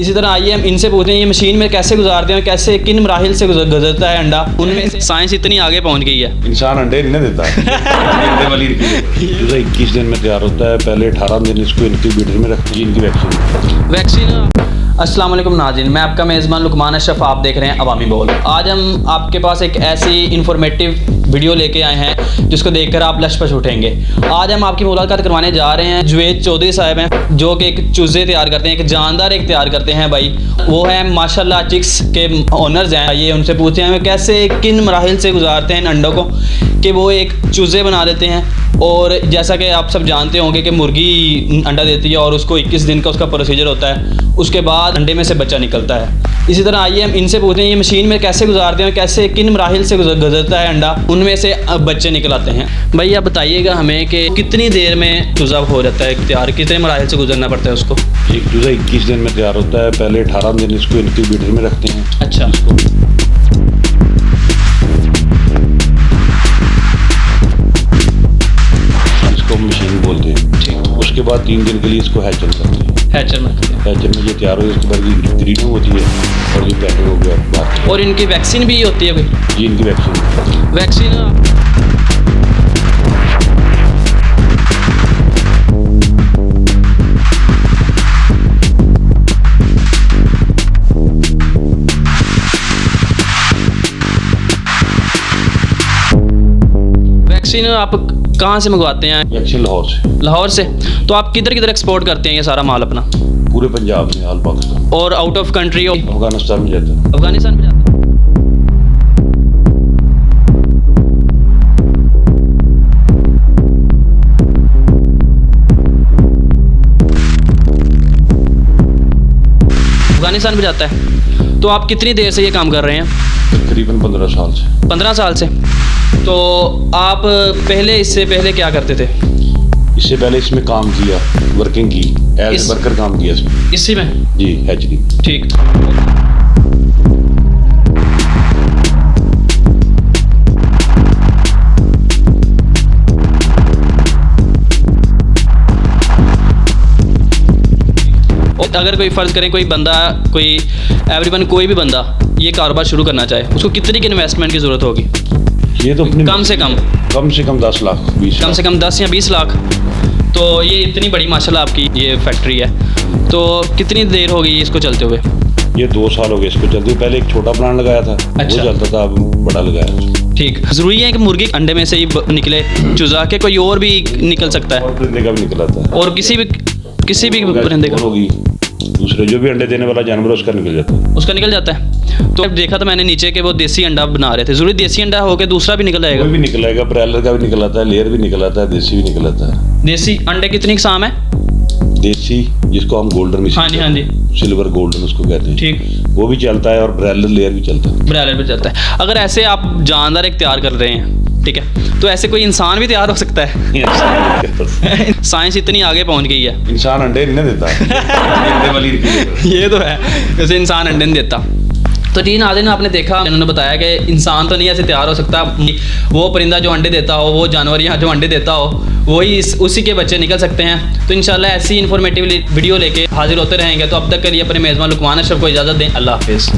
इसी तरह आइए हम इनसे पूछते हैं ये मशीन में कैसे गुजारते हैं, कैसे किन मराहिल से गुजरता है अंडा। उनमें से साइंस इतनी आगे पहुंच गई है। इंसान अंडे नहीं देता अंडे वाली 21 दिन में तैयार होता है। पहले 18 दिन इसको इनक्यूबेटर में रखते हैं। इनकी वैक्सीन। अस्सलाम वालेकुम नाज़रीन, मैं आपका मेज़बान लुकमान अशरफ, आप देख रहे हैं अवामी बोल। आज हम आपके पास एक ऐसी इन्फॉर्मेटिव वीडियो लेके आए हैं जिसको देखकर आप लशपश उठेंगे। आज हम आपकी मुलाकात करवाने जा रहे हैं जुवेद चौधरी साहब हैं, जो कि एक चूज़े तैयार करते हैं, एक जानदार एक तैयार करते हैं भाई। वो है माशाल्लाह चिक्स के ओनर्स हैं। ये उनसे पूछते हैं कैसे किन मराहिल से गुजारते हैं इन अंडों को कि वो एक चूज़े बना देते हैं। और जैसा कि आप सब जानते होंगे कि मुर्गी अंडा देती है और उसको 21 दिन का उसका प्रोसीजर होता है, उसके बाद अंडे में से बच्चा निकलता है। इसी तरह आइए हम इनसे पूछते हैं ये मशीन में कैसे गुजारते हैं, कैसे किन मराहिल से गुजरता है अंडा, उनमें से बच्चे निकल आते हैं। भाई आप बताइएगा हमें कि कितनी देर में चूज़ा हो जाता है तैयार, कितने मराहिल से गुजरना पड़ता है उसको? एक चूज़ा 21 दिन में तैयार होता है। पहले 18 दिन इसको इनक्यूबेटर में रखते हैं। अच्छा, मशीन बोलते हैं। ठीक। उसके बाद 3 दिन के लिए इसको हैचर करते हैं। हैचर में ये तैयार हो गया, उसके बाद ग्रीनिंग होती है और ये पैकेट हो गया बाहर। और इनकी वैक्सीन भी होती है भाई? जी, इनकी वैक्सीन वैक्सीन आप कहाँ से मंगवाते हैं? वैक्सीन लाहौर से। तो आप किधर किधर एक्सपोर्ट करते हैं ये सारा माल अपना? पूरे पंजाब में, ऑल पाकिस्तान। और आउट ऑफ कंट्री? अफगानिस्तान में जाता है। अफगानिस्तान में जाता है। अफगानिस्तान में जाता है। तो आप कितनी देर से ये काम कर रहे हैं? तकरीबन 15 साल से। 15 साल से। तो आप इससे पहले क्या करते थे? इससे पहले इसमें काम किया, वर्किंग की, एज वर्कर काम किया इसमें। इसी में? जी, हैचरी। ठीक। अगर कोई फ़र्ज़ करें कोई बंदा, कोई भी बंदा ये कारोबार शुरू करना चाहे, उसको कितनी की इन्वेस्टमेंट की ज़रूरत होगी? ये तो कम से कम 10 लाख, 20 कम से कम 10 या 20 लाख। तो ये इतनी बड़ी माशाल्लाह आपकी ये फैक्ट्री है। तो कितनी देर हो गई इसको चलते हुए? ये 2 साल हो गए इसको चलते हुए। पहले एक छोटा प्लांट लगाया था। अच्छा। वो चलता था, अब बड़ा लगाया। ठीक। ज़रूरी है कि मुर्गी अंडे में से ही निकले चूज़ा के कोई और भी निकल सकता है? और परिंदे का भी निकल आता है। और किसी भी परिंदे का होगी, दूसरे जो भी अंडे देने वाला जानवर उसका निकल जाता है। तो देखा था मैंने नीचे के वो देसी अंडा बना रहे थे। जरूरी देसी अंडा हो के दूसरा भी निकल आएगा? कोई भी निकल आएगा, ब्रॉयलर का भी निकल आता है, लेयर भी निकल आता है, देसी भी निकल आता है। देसी अंडे कितनी किस्म है? देसी जिसको हम गोल्डन में, हाँ जी, सिल्वर गोल्डन उसको कहते हैं। ठीक। वो भी चलता है और ब्रॉयलर लेयर भी चलता है। अगर ऐसे आप जानदार एक तैयार कर रहे हैं, ठीक है, तो ऐसे कोई इंसान भी तैयार हो सकता है? साइंस इतनी आगे पहुंच गई है। इंसान अंडे नहीं देता अंडे वाली ये तो है, जैसे इंसान अंडे नहीं देता। तो जी नाज़रीन, आपने देखा, उन्होंने बताया कि इंसान तो नहीं ऐसे तैयार हो सकता। वो परिंदा जो अंडे देता हो, वो जानवर यहाँ जो अंडे देता हो, वही उसी के बच्चे निकल सकते हैं। तो इंशाल्लाह ऐसी इन्फॉर्मेटिव वीडियो लेके हाजिर होते रहेंगे। तो अब तक के लिए अपने मेज़बान लुकमान अशरफ को इजाज़त दें। अल्लाह हाफिज़।